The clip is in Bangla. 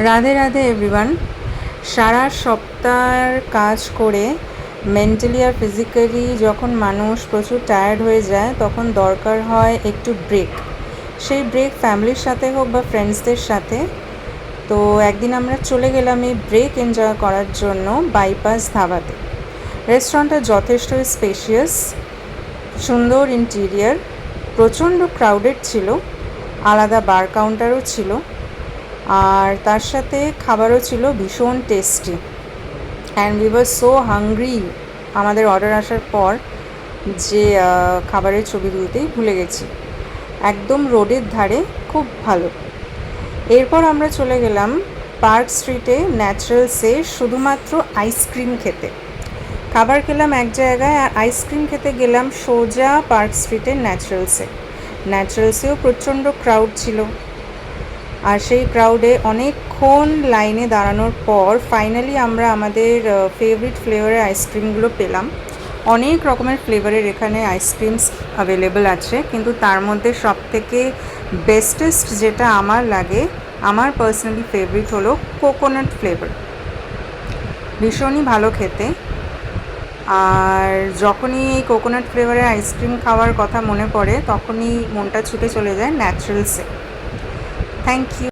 রাধে রাধে এভরিওয়ান। সারা সপ্তাহের কাজ করে মেন্টালি আর ফিজিক্যালি যখন মানুষ প্রচুর টায়ার্ড হয়ে যায় তখন দরকার হয় একটু ব্রেক। সেই ব্রেক ফ্যামিলির সাথে হোক বা ফ্রেন্ডসদের সাথে। তো একদিন আমরা চলে গেলাম এই ব্রেক এনজয় করার জন্য বাইপাস ধাবাতে। রেস্টুরেন্টটা যথেষ্ট স্পেশিয়াস, সুন্দর ইন্টিরিয়ার, প্রচণ্ড ক্রাউডেড ছিল, আলাদা বার কাউন্টারও ছিল, আর তার সাথে খাবারও ছিল ভীষণ tasty. And we were so hungry আমাদের অর্ডার আসার পর যে খাবারের ছবি তুলতেই ভুলে গেছি। একদম রোডের ধারে, খুব ভালো। এরপর আমরা চলে গেলাম পার্ক স্ট্রিটে ন্যাচারালসে শুধুমাত্র আইসক্রিম খেতে। খাবার খেলাম এক জায়গায় আর আইসক্রিম খেতে গেলাম সোজা পার্ক স্ট্রিটের ন্যাচারালসেও প্রচণ্ড ক্রাউড ছিল। আর সেই ক্রাউডে অনেকক্ষণ লাইনে দাঁড়ানোর পর ফাইনালি আমরা আমাদের ফেভারিট ফ্লেভারের আইসক্রিমগুলো পেলাম। অনেক রকমের ফ্লেভারের এখানে আইসক্রিমস অ্যাভেলেবেল আছে, কিন্তু তার মধ্যে সবথেকে বেস্টেস্ট যেটা আমার লাগে, আমার পার্সোনালি ফেভারিট হলো কোকোনাট ফ্লেভার। ভীষণই ভালো খেতে। আর যখনই এই কোকোনাট ফ্লেভারের আইসক্রিম খাওয়ার কথা মনে পড়ে তখনই মনটা ছুটে চলে যায় ন্যাচারালসে। Thank you.